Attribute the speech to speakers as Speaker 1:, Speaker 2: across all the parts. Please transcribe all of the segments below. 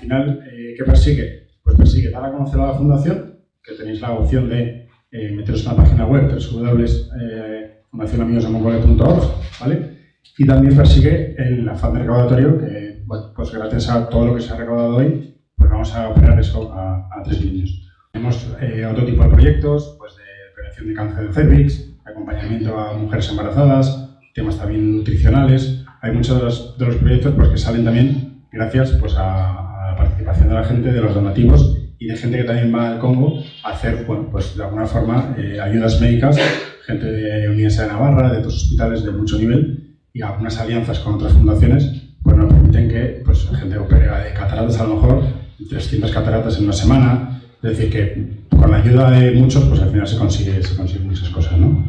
Speaker 1: final, ¿qué persigue? Pues persigue dar a conocer a la fundación, que tenéis la opción de meteros en la página web www.fundacionamigosdemoncole.org, ¿vale? Y también persigue el afán de recaudatorio, que bueno, pues gracias a todo lo que se ha recaudado hoy, pues vamos a operar eso a 3 niños. Tenemos otro tipo de proyectos, pues de prevención de cáncer de cervix, acompañamiento a mujeres embarazadas, temas también nutricionales. Hay muchos de los proyectos pues, que salen también gracias pues, a la participación de la gente, de los donativos y de gente que también va al Congo a hacer, bueno, pues de alguna forma, ayudas médicas, gente de Universidad de Navarra, de otros hospitales de mucho nivel y algunas alianzas con otras fundaciones pues nos permiten que pues, gente opere de cataratas a lo mejor, 300 cataratas en una semana. Es decir, que con la ayuda de muchos, pues al final se consiguen muchas cosas, ¿no?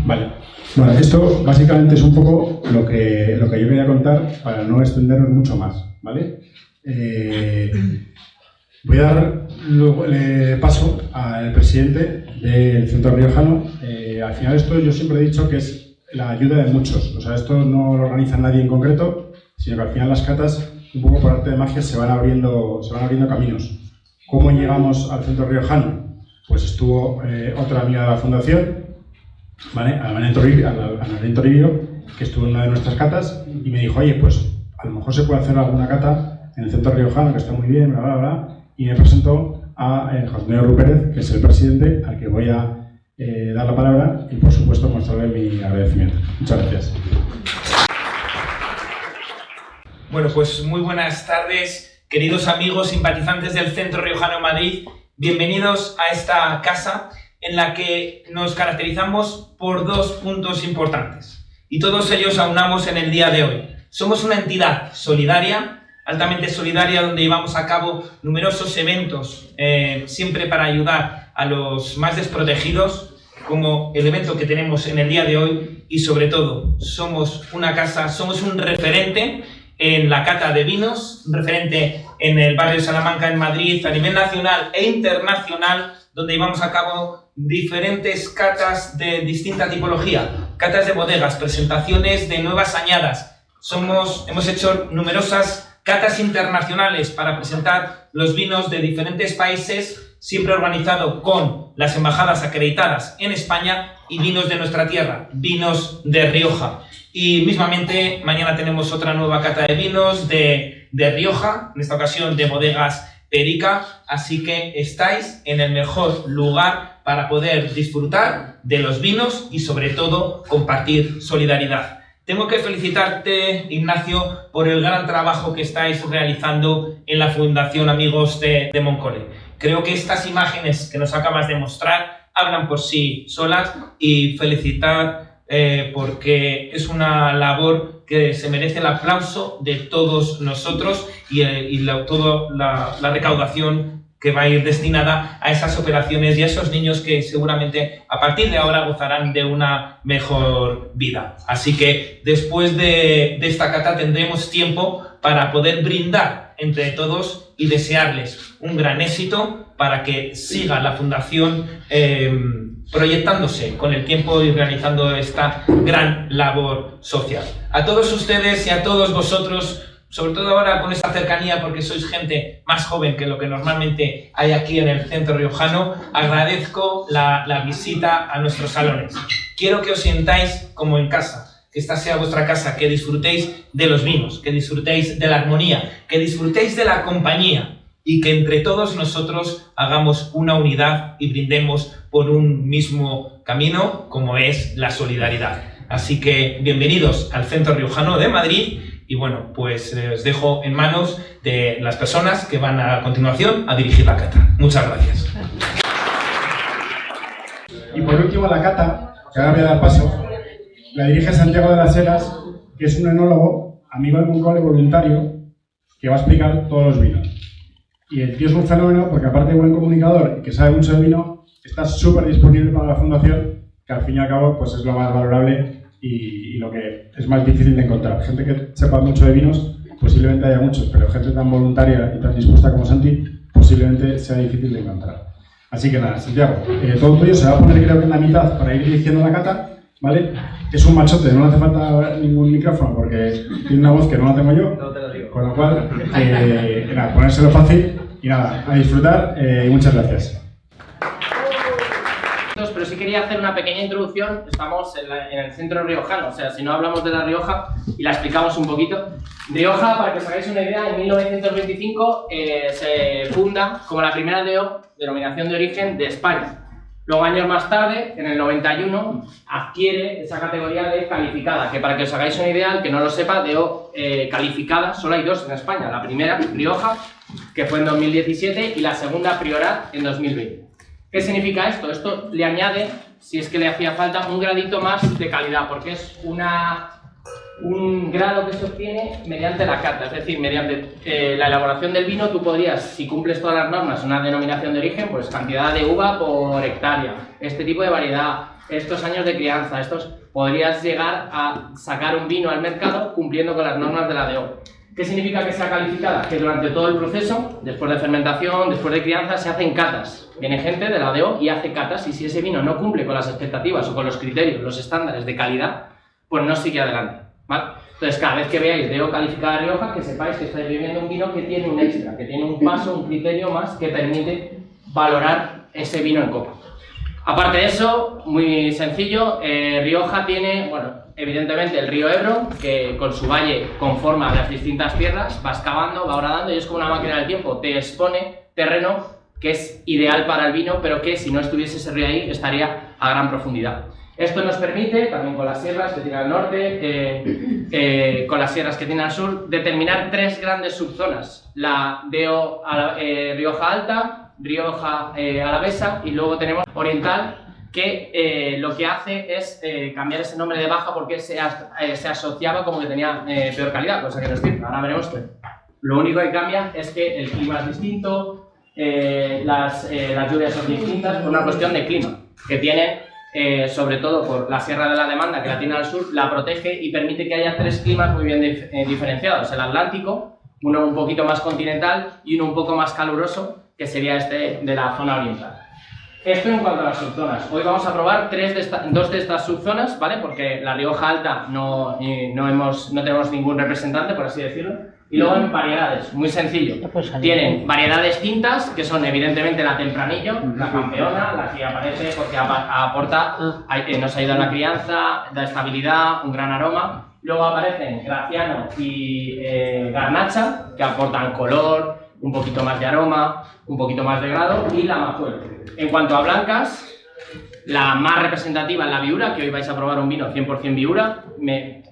Speaker 1: Vale. Bueno, esto básicamente es un poco lo que yo quería contar para no extendernos mucho más, ¿vale? Voy a dar luego, paso al presidente del Centro Riojano. Al final esto yo siempre he dicho que es la ayuda de muchos. O sea, esto no lo organiza nadie en concreto, sino que al final las catas, un poco por arte de magia, se van abriendo caminos. ¿Cómo llegamos al Centro Riojano? Pues estuvo otra amiga de la fundación, ¿vale? Ana Toribio, que estuvo en una de nuestras catas y me dijo, oye, pues a lo mejor se puede hacer alguna cata en el Centro Riojano, que está muy bien, bla, bla, bla, y me presentó a José Antonio Ru Pérez, que es el presidente, al que voy a dar la palabra y, por supuesto, mostrarle mi agradecimiento. Muchas gracias.
Speaker 2: Bueno, pues muy buenas tardes. Queridos amigos simpatizantes del Centro Riojano de Madrid, bienvenidos a esta casa en la que nos caracterizamos por 2 puntos importantes y todos ellos aunamos en el día de hoy. Somos una entidad solidaria, altamente solidaria, donde llevamos a cabo numerosos eventos siempre para ayudar a los más desprotegidos, como el evento que tenemos en el día de hoy, y sobre todo somos una casa, somos un referente en la cata de vinos, un referente en el barrio de Salamanca en Madrid a nivel nacional e internacional, donde llevamos a cabo diferentes catas de distinta tipología, catas de bodegas, presentaciones de nuevas añadas. Hemos hecho numerosas catas internacionales para presentar los vinos de diferentes países, siempre organizado con las embajadas acreditadas en España y vinos de nuestra tierra, vinos de Rioja. Y mismamente mañana tenemos otra nueva cata de vinos de Rioja, en esta ocasión de bodegas Perica, así que estáis en el mejor lugar para poder disfrutar de los vinos y sobre todo compartir solidaridad. Tengo que felicitarte, Ignacio, por el gran trabajo que estáis realizando en la Fundación Amigos de Moncole. Creo que estas imágenes que nos acabas de mostrar hablan por sí solas y felicitar porque es una labor que se merece el aplauso de todos nosotros y toda la recaudación que va a ir destinada a esas operaciones y a esos niños que seguramente a partir de ahora gozarán de una mejor vida. Así que después de esta cata tendremos tiempo para poder brindar entre todos y desearles un gran éxito para que siga la Fundación proyectándose con el tiempo y realizando esta gran labor social. A todos ustedes y a todos vosotros, sobre todo ahora con esta cercanía porque sois gente más joven que lo que normalmente hay aquí en el Centro Riojano, agradezco la visita a nuestros salones. Quiero que os sientáis como en casa, que esta sea vuestra casa, que disfrutéis de los vinos, que disfrutéis de la armonía, que disfrutéis de la compañía y que entre todos nosotros hagamos una unidad y brindemos por un mismo camino como es la solidaridad. Así que bienvenidos al Centro Riojano de Madrid y bueno, pues os dejo en manos de las personas que van a continuación a dirigir la cata. Muchas gracias.
Speaker 1: Y por último la cata, que ahora voy a dar paso, la dirige Santiago de las Heras, que es un enólogo, amigo de Moncole, voluntario, que va a explicar todos los vinos. Y el tío es un fenómeno porque aparte de buen comunicador y que sabe mucho de vino, está súper disponible para la fundación, que al fin y al cabo pues es lo más valorable y lo que es más difícil de encontrar. Gente que sepa mucho de vinos, posiblemente haya muchos, pero gente tan voluntaria y tan dispuesta como Santi, posiblemente sea difícil de encontrar. Así que nada, Santiago, todo tuyo, se va a poner creo que en la mitad para ir dirigiendo la cata, ¿vale? Es un machote, no le hace falta ningún micrófono porque tiene una voz que no la tengo yo.
Speaker 3: No te lo digo.
Speaker 1: Con lo cual, nada, ponérselo fácil y nada, a disfrutar y muchas gracias.
Speaker 3: Pero sí quería hacer una pequeña introducción. Estamos en el centro riojano, o sea, si no hablamos de La Rioja y la explicamos un poquito. Rioja, para que os hagáis una idea, en 1925 se funda como la primera DO, denominación de origen, de España. Luego, años más tarde, en el 91, adquiere esa categoría de calificada, que para que os hagáis una idea, el que no lo sepa, DO calificada, solo hay dos en España. La primera, Rioja, que fue en 2017, y la segunda, Priorat, en 2020. ¿Qué significa esto? Esto le añade, si es que le hacía falta, un gradito más de calidad, porque es un grado que se obtiene mediante la cata, es decir, mediante la elaboración del vino. Tú podrías, si cumples todas las normas, una denominación de origen, pues cantidad de uva por hectárea, este tipo de variedad, estos años de crianza, podrías llegar a sacar un vino al mercado cumpliendo con las normas de la DO. ¿Qué significa que sea calificada? Que durante todo el proceso, después de fermentación, después de crianza, se hacen catas. Viene gente de la DO y hace catas, y si ese vino no cumple con las expectativas o con los criterios, los estándares de calidad, pues no sigue adelante, ¿vale? Entonces, cada vez que veáis DO calificada Rioja, que sepáis que estáis bebiendo un vino que tiene un extra, que tiene un paso, un criterio más que permite valorar ese vino en copa. Aparte de eso, muy sencillo, Rioja tiene, bueno, evidentemente el río Ebro, que con su valle conforma las distintas tierras, va excavando, va horadando, y es como una máquina del tiempo, te expone terreno que es ideal para el vino, pero que si no estuviese ese río ahí estaría a gran profundidad. Esto nos permite, también con las sierras que tiene al norte, con las sierras que tiene al sur, determinar tres grandes subzonas: la DO Rioja Alta, Rioja Alavesa, y luego tenemos Oriental, que lo que hace es cambiar ese nombre de baja porque se asociaba como que tenía peor calidad, cosa que no es cierto. Ahora veremos que lo único que cambia es que el clima es distinto, las lluvias son distintas, por una cuestión de clima, que tiene, sobre todo por la Sierra de la Demanda, que la tiene al sur, la protege y permite que haya tres climas muy bien diferenciados: el Atlántico, uno un poquito más continental y uno un poco más caluroso, que sería este de la zona oriental. Esto en cuanto a las subzonas. Hoy vamos a probar dos de estas subzonas, ¿vale? Porque la Rioja Alta no tenemos ningún representante, por así decirlo. Y luego en variedades, muy sencillo. Tienen variedades tintas, que son evidentemente la Tempranillo, la campeona, la que aparece porque aporta, nos ayuda en la crianza, da estabilidad, un gran aroma. Luego aparecen Graciano y Garnacha, que aportan color, un poquito más de aroma, un poquito más de grado, y la Mazuelo. En cuanto a blancas, la más representativa es la Viura, que hoy vais a probar un vino 100% Viura.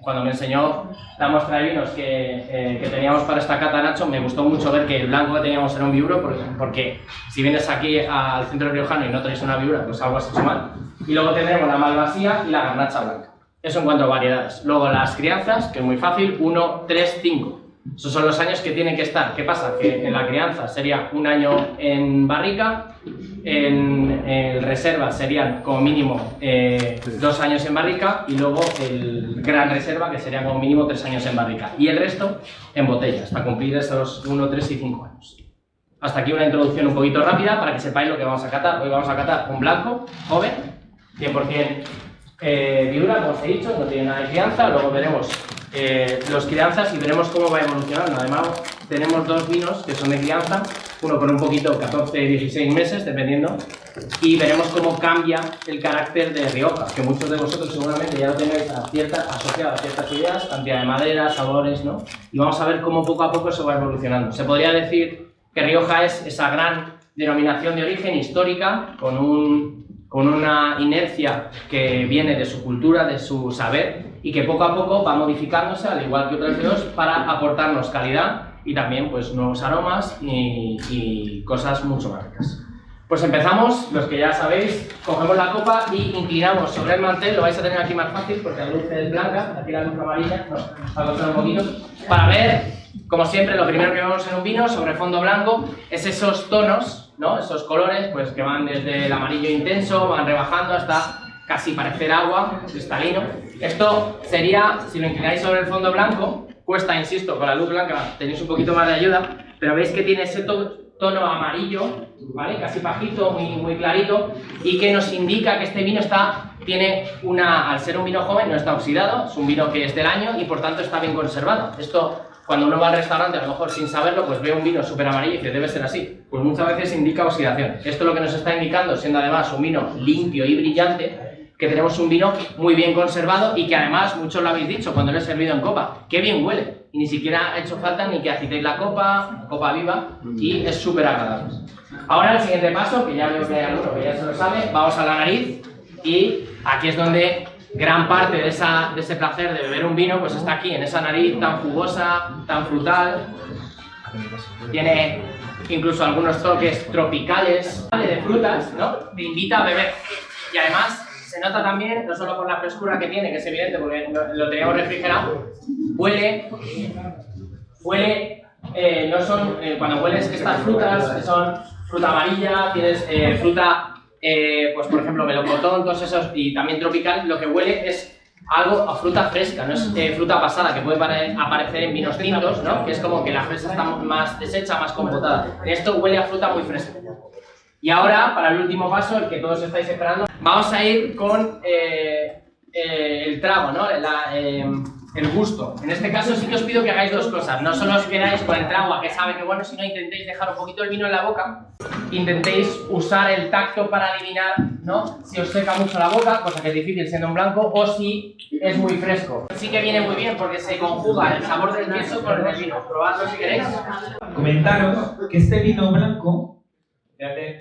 Speaker 3: Cuando me enseñó la muestra de vinos que teníamos para esta cata, Nacho, me gustó mucho ver que el blanco que teníamos era un Viura, porque si vienes aquí al centro riojano y no traes una Viura, pues algo has hecho mal. Y luego tendremos la Malvasía y la Garnacha blanca. Eso en cuanto a variedades. Luego las crianzas, que es muy fácil: 1, 3, 5. Esos son los años que tienen que estar. ¿Qué pasa? Que en la crianza sería un año en barrica, en reserva serían como mínimo 2 años en barrica, y luego el gran reserva, que sería como mínimo 3 años en barrica, y el resto en botella, hasta cumplir esos 1, 3 y 5 años. Hasta aquí una introducción un poquito rápida para que sepáis lo que vamos a catar. Hoy vamos a catar un blanco, joven, 100% Viura, como os he dicho, no tiene nada de crianza. Luego veremos los crianzas y veremos cómo va evolucionando. Además, tenemos dos vinos que son de crianza, uno con un poquito, 14, 16 meses, dependiendo, y veremos cómo cambia el carácter de Rioja, que muchos de vosotros seguramente ya lo tenéis asociado a ciertas ideas, cantidad de madera, sabores, ¿no? Y vamos a ver cómo poco a poco eso va evolucionando. Se podría decir que Rioja es esa gran denominación de origen histórica, con una inercia que viene de su cultura, de su saber, y que poco a poco va modificándose, al igual que otras DOs, para aportarnos calidad y también pues nuevos aromas y cosas mucho más ricas. Pues empezamos. Los que ya sabéis, cogemos la copa y inclinamos sobre el mantel. Lo vais a tener aquí más fácil porque la luz es blanca, aquí la luz amarilla, a costar un poquito, para ver, como siempre, lo primero que vemos en un vino sobre fondo blanco es esos tonos, ¿no? Esos colores pues que van desde el amarillo intenso, van rebajando hasta casi parecer agua, cristalino. Esto sería, si lo inclináis sobre el fondo blanco, cuesta, insisto, con la luz blanca tenéis un poquito más de ayuda, pero veis que tiene ese tono amarillo, ¿vale? Casi pajizo, muy clarito, y que nos indica que este vino al ser un vino joven, no está oxidado, es un vino que es del año y por tanto está bien conservado. Esto cuando uno va al restaurante, a lo mejor sin saberlo, pues ve un vino súper amarillo y dice, debe ser así. Pues muchas veces indica oxidación. Esto lo que nos está indicando, siendo además un vino limpio y brillante, que tenemos un vino muy bien conservado y que además, muchos lo habéis dicho cuando lo he servido en copa, qué bien huele. Y ni siquiera ha hecho falta ni que agitéis la copa viva, y es súper agradable. Ahora el siguiente paso, que ya veo que hay alguno que ya se lo sabe, vamos a la nariz, y aquí es donde gran parte de ese placer de beber un vino pues está aquí, en esa nariz tan jugosa, tan frutal. Tiene incluso algunos toques tropicales de frutas, ¿no? Te invita a beber. Y además se nota también, no solo por la frescura que tiene, que es evidente porque lo teníamos refrigerado, no son, cuando hueles estas frutas, que son fruta amarilla, tienes fruta, pues por ejemplo melocotón, todos esos, y también tropical, lo que huele es algo a fruta fresca, no es fruta pasada, que puede aparecer en vinos tintos, ¿no? Que es como que la fresa está más deshecha, más compotada. Esto huele a fruta muy fresca. Y ahora, para el último paso, el que todos estáis esperando, vamos a ir con el trago, ¿no? El gusto. En este caso sí que os pido que hagáis dos cosas. No solo os quedáis con el trago a que sabe que bueno, sino intentéis dejar un poquito el vino en la boca. Intentéis usar el tacto para adivinar, ¿no? Si os seca mucho la boca, cosa que es difícil siendo un blanco, o si es muy fresco. Sí que viene muy bien porque se conjuga el sabor del queso con el del vino. Probadlo si queréis.
Speaker 2: Comentaros que este vino blanco,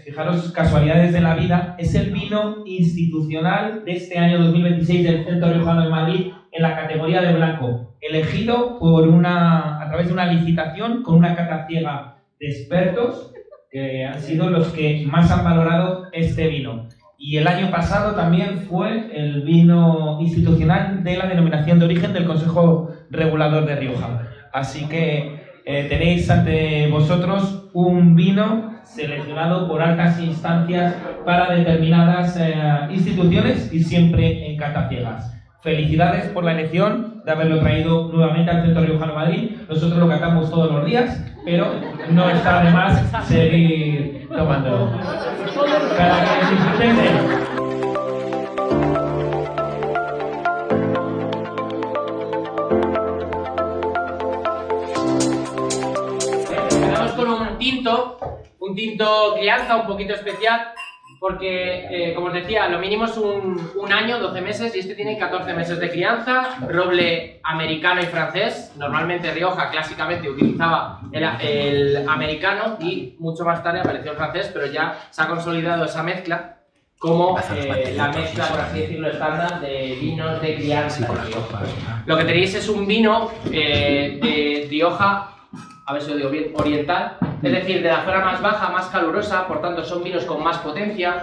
Speaker 2: fijaros, casualidades de la vida, es el vino institucional de este año 2026 del Centro Riojano de Madrid en la categoría de blanco, elegido a través de una licitación con una cata ciega de expertos que han sido los que más han valorado este vino. Y el año pasado también fue el vino institucional de la denominación de origen del Consejo Regulador de Rioja. Así que tenéis ante vosotros un vino seleccionado por altas instancias para determinadas instituciones y siempre en cata ciegas. Felicidades por la elección de haberlo traído nuevamente al Centro Riojano de Madrid. Nosotros lo catamos todos los días, pero no está de más seguir tomándolo. Para que disfrutéis de él.
Speaker 3: Con un tinto crianza un poquito especial, porque como os decía, lo mínimo es un año, 12 meses, y este tiene 14 meses de crianza, roble americano y francés. Normalmente Rioja clásicamente utilizaba el americano y mucho más tarde apareció el francés, pero ya se ha consolidado esa mezcla como la mezcla, por así decirlo, estándar de vinos de crianza. Lo que tenéis es un vino de Rioja, a ver si lo digo bien, oriental, es decir, de la zona más baja, más calurosa, por tanto son vinos con más potencia,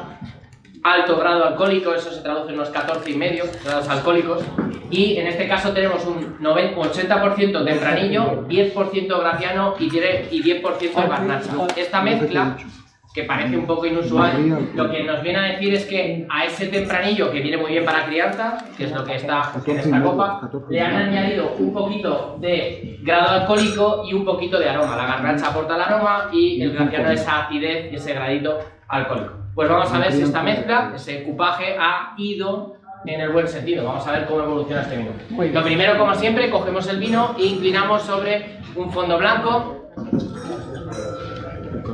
Speaker 3: alto grado alcohólico, eso se traduce en unos 14,5 grados alcohólicos, y en este caso tenemos un 80% tempranillo, 10% graciano y 10% garnacha. Esta mezcla, que parece un poco inusual, lo que nos viene a decir es que a ese tempranillo, que viene muy bien para crianza, que es lo que está en esta copa, le han añadido un poquito de grado alcohólico y un poquito de aroma. La garnacha aporta el aroma y el graciano esa acidez y ese gradito alcohólico. Pues vamos a ver si esta mezcla, ese cupaje, ha ido en el buen sentido. Vamos a ver cómo evoluciona este vino. Lo primero, como siempre, cogemos el vino e inclinamos sobre un fondo blanco.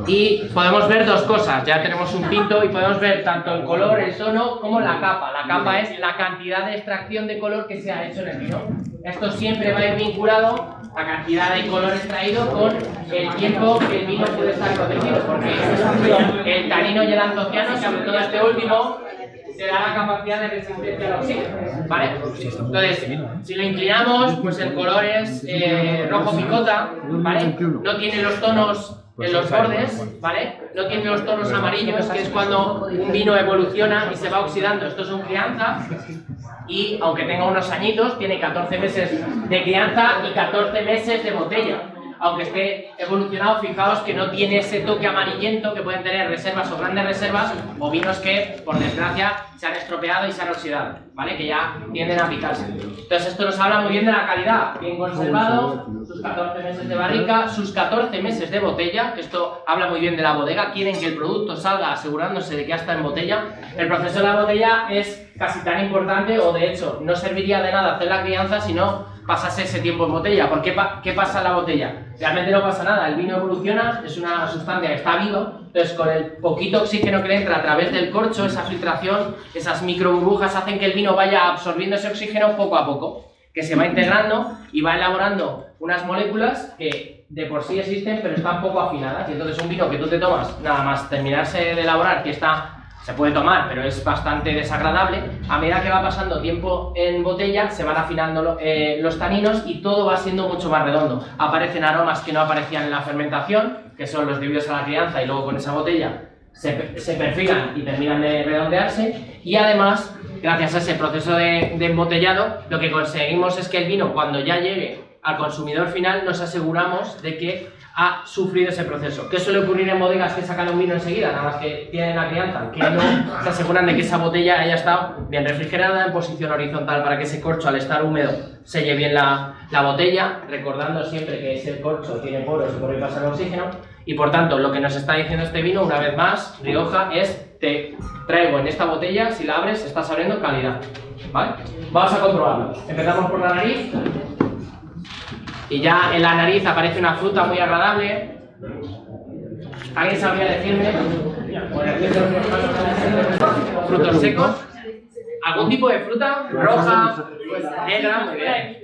Speaker 3: Y podemos ver dos cosas, ya tenemos un tinto y podemos ver tanto el color, el tono, como la capa. La capa es la cantidad de extracción de color que se ha hecho en el vino. Esto siempre va a ir vinculado, la cantidad de color extraído, con el tiempo que el vino puede estar protegido, porque el tanino y el antociano, sobre todo este último, te da la capacidad de resistencia al oxígeno, ¿vale? Entonces, si lo inclinamos, pues el color es rojo picota, ¿vale? No tiene los tonos en los bordes, ¿vale? No tiene los tonos amarillos, que es cuando un vino evoluciona y se va oxidando. Esto es un crianza y, aunque tenga unos añitos, tiene 14 meses de crianza y 14 meses de botella. Aunque esté evolucionado, fijaos que no tiene ese toque amarillento que pueden tener reservas o grandes reservas o vinos que, por desgracia, se han estropeado y se han oxidado, ¿vale? Que ya tienden a picarse. Entonces esto nos habla muy bien de la calidad, bien conservado, sus 14 meses de barrica, sus 14 meses de botella, que esto habla muy bien de la bodega. Quieren que el producto salga asegurándose de que ya está en botella. El proceso de la botella es casi tan importante, o de hecho no serviría de nada hacer la crianza, sino pasase ese tiempo en botella. ¿Por qué, qué pasa en la botella? Realmente no pasa nada, el vino evoluciona, es una sustancia que está viva, entonces con el poquito oxígeno que le entra a través del corcho, esa filtración, esas microburbujas hacen que el vino vaya absorbiendo ese oxígeno poco a poco, que se va integrando y va elaborando unas moléculas que de por sí existen pero están poco afinadas, y entonces un vino que tú te tomas nada más terminarse de elaborar, que se puede tomar pero es bastante desagradable, a medida que va pasando tiempo en botella se van afinando los taninos y todo va siendo mucho más redondo. Aparecen aromas que no aparecían en la fermentación, que son los debidos a la crianza, y luego con esa botella se perfilan y terminan de redondearse, y además gracias a ese proceso de embotellado lo que conseguimos es que el vino, cuando ya llegue al consumidor final, nos aseguramos de que ha sufrido ese proceso. ¿Qué suele ocurrir en bodegas que sacan un vino enseguida, nada más que tienen la crianza? Que no se aseguran de que esa botella haya estado bien refrigerada en posición horizontal para que ese corcho, al estar húmedo, selle bien la botella, recordando siempre que ese corcho tiene poros y por ahí pasa el oxígeno. Y por tanto, lo que nos está diciendo este vino, una vez más, Rioja, es: te traigo en esta botella, si la abres, estás abriendo calidad. ¿Vale? Vamos a comprobarlo. Empezamos por la nariz. Y ya en la nariz aparece una fruta muy agradable. ¿Alguien sabría decirme? Frutos secos. ¿Algún tipo de fruta? Roja, negra, muy bien.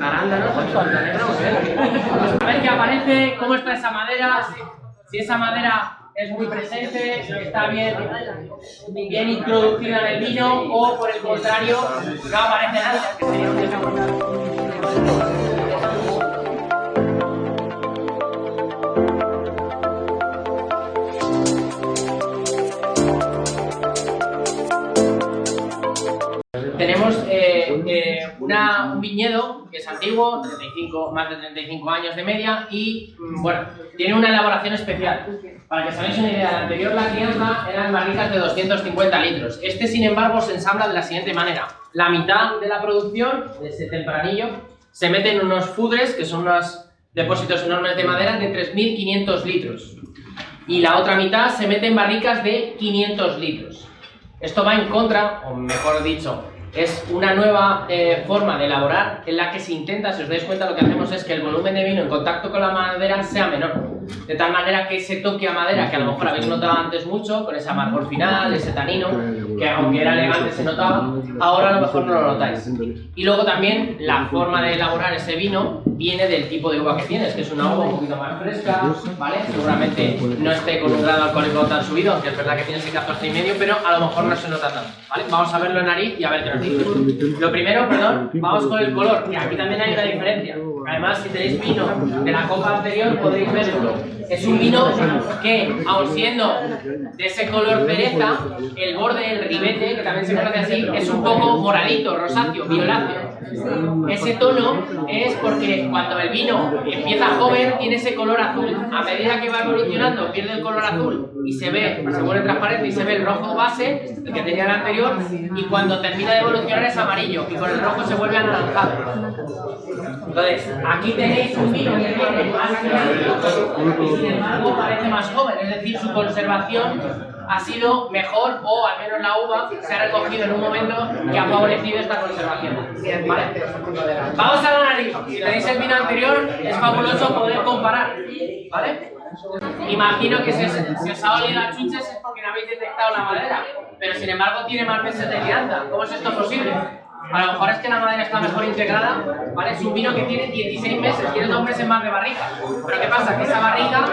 Speaker 3: Arándanos, fruta negra, muy bien. A ver qué aparece, cómo está esa madera. Si esa madera es muy presente, está bien introducida en el vino, o por el contrario, no aparece nada, que sería un desagradable. Tenemos un viñedo que es antiguo, más de 35 años de media, y bueno, tiene una elaboración especial. Para que os hagáis una idea, la anterior, la crianza, eran barricas de 250 litros. Este, sin embargo, se ensambla de la siguiente manera: la mitad de la producción, de ese tempranillo, se mete en unos fudres, que son unos depósitos enormes de madera de 3.500 litros. Y la otra mitad se mete en barricas de 500 litros. Esto va en contra, o mejor dicho, es una nueva forma de elaborar en la que se intenta, si os dais cuenta, lo que hacemos es que el volumen de vino en contacto con la madera sea menor, de tal manera que ese toque a madera, que a lo mejor habéis notado antes mucho, con ese amargor final, ese tanino, que aunque era elegante se notaba, ahora a lo mejor no lo notáis. Y luego también la forma de elaborar ese vino viene del tipo de uva que tienes, que es una uva un poquito más fresca, ¿vale? Seguramente no esté con un grado alcohólico tan subido, aunque es verdad que tiene ese 14,5, pero a lo mejor no se nota tanto, ¿vale? Vamos a verlo en nariz y a ver qué nos dice. Lo primero, vamos con el color, que aquí también hay una diferencia. Además, si tenéis vino de la copa anterior, podréis verlo. Es un vino que, aun siendo de ese color cereza, el borde, el ribete, que también se conoce así, es un poco moradito, rosáceo, violáceo. Ese tono es porque cuando el vino empieza joven tiene ese color azul. A medida que va evolucionando pierde el color azul y se vuelve transparente y se ve el rojo base, el que tenía el anterior, y cuando termina de evolucionar es amarillo y con el rojo se vuelve anaranjado. Entonces, aquí tenéis un vino que tiene más y sin embargo parece más joven, es decir, su conservación ha sido mejor, o al menos la uva se ha recogido en un momento que ha favorecido esta conservación. ¿Vale? Vamos a la nariz. Si tenéis el vino anterior, es fabuloso poder comparar. ¿Vale? Imagino que si os ha olido a chuches es porque no habéis detectado la madera, pero sin embargo tiene más meses de crianza. ¿Cómo es esto posible? A lo mejor es que la madera está mejor integrada, ¿vale? Es un vino que tiene 16 meses, tiene 2 meses más de barrica. Pero ¿qué pasa? Que esa barrica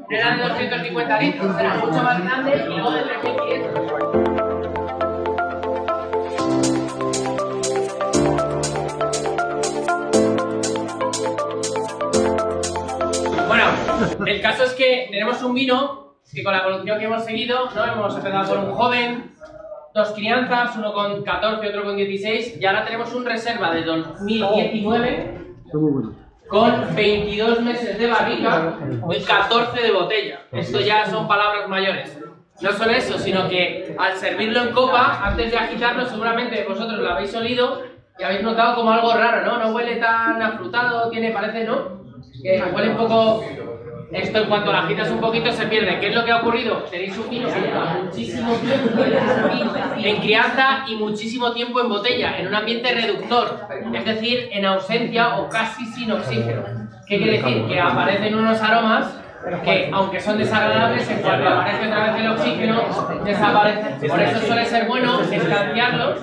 Speaker 3: no era de 250 litros, era mucho más grande y no de 3.500. Bueno, el caso es que tenemos un vino que con la evolución que hemos seguido, ¿no? Hemos empezado con un joven, 2 crianzas, uno con 14 y otro con 16, y ahora tenemos un reserva de 2019 con 22 meses de barrica y 14 de botella. Esto ya son palabras mayores. No solo eso, sino que al servirlo en copa, antes de agitarlo, seguramente vosotros lo habéis olido y habéis notado como algo raro, ¿no? No huele tan afrutado, parece, ¿no? Que huele un poco esto en cuanto lo agitas un poquito se pierde. ¿Qué es lo que ha ocurrido? Tenéis un vino que lleva muchísimo tiempo en crianza y muchísimo tiempo en botella, en un ambiente reductor, es decir, en ausencia o casi sin oxígeno. ¿Qué quiere decir? Que aparecen unos aromas que, aunque son desagradables, en cuanto aparece otra vez el oxígeno, desaparecen. Por eso suele ser bueno escanciarlos,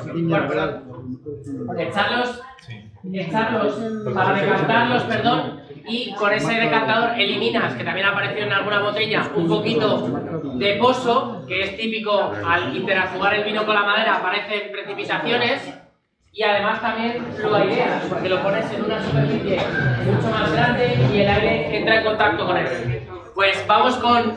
Speaker 3: echarlos para decantarlos, perdón, y con ese decantador eliminas, que también apareció en alguna botella, un poquito de pozo, que es típico al interactuar el vino con la madera, aparecen precipitaciones. Y además también lo aireas, porque lo pones en una superficie mucho más grande y el aire entra en contacto con él. Pues vamos con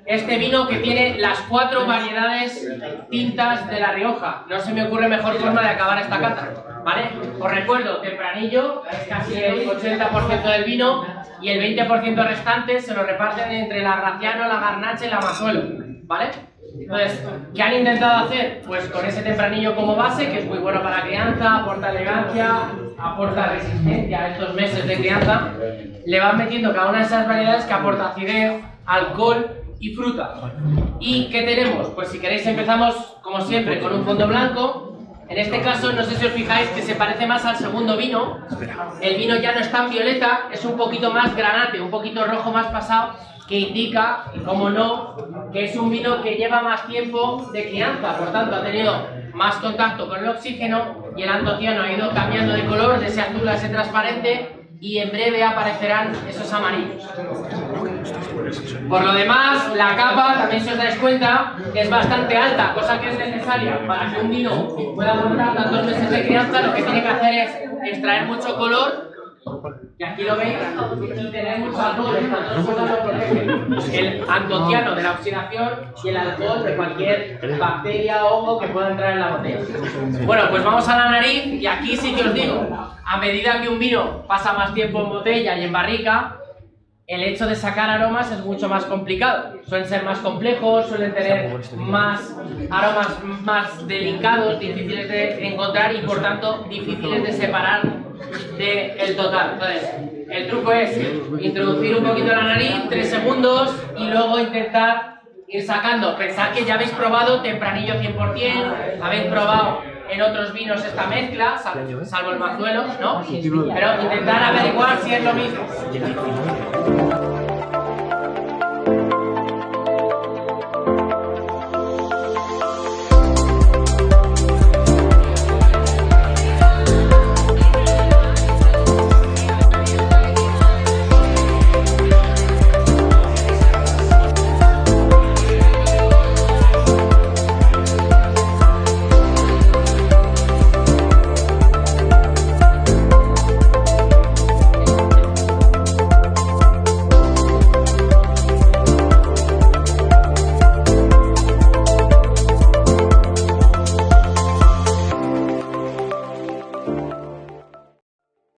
Speaker 3: este vino que tiene las 4 variedades tintas de La Rioja. No se me ocurre mejor forma de acabar esta cata, ¿vale? Os recuerdo, tempranillo es casi el 80% del vino y el 20% restante se lo reparten entre la Graciano, la Garnacha y la Masuelo, ¿vale? Entonces, ¿qué han intentado hacer? Pues con ese tempranillo como base, que es muy bueno para la crianza, aporta elegancia, aporta resistencia a estos meses de crianza, le van metiendo cada una de esas variedades que aporta acidez, alcohol y fruta. ¿Y qué tenemos? Pues si queréis empezamos, como siempre, con un fondo blanco. En este caso, no sé si os fijáis que se parece más al segundo vino. El vino ya no es tan violeta, es un poquito más granate, un poquito rojo más pasado, que indica, como no, que es un vino que lleva más tiempo de crianza, por tanto ha tenido más contacto con el oxígeno y el antociano ha ido cambiando de color, de ese azul a ese transparente, y en breve aparecerán esos amarillos. Por lo demás, la capa, también si os dais cuenta, es bastante alta, cosa que es necesaria para que un vino pueda aguantar tantos meses de crianza. Lo que tiene que hacer es extraer mucho color, y aquí lo veis, y tener mucho alcohol. Estas dos cosas lo protegen: el antociano de la oxidación y el alcohol de cualquier bacteria o hongo que pueda entrar en la botella. Bueno, pues vamos a la nariz, y aquí sí que os digo, a medida que un vino pasa más tiempo en botella y en barrica, el hecho de sacar aromas es mucho más complicado. Suelen ser más complejos, suelen tener más aromas más delicados, difíciles de encontrar y por tanto difíciles de separar del total. Entonces, el truco es introducir un poquito la nariz, 3 segundos, y luego intentar ir sacando. Pensad que ya habéis probado tempranillo 100%, habéis probado en otros vinos esta mezcla, salvo el Mazuelo, ¿no? Pero intentar averiguar si es lo mismo.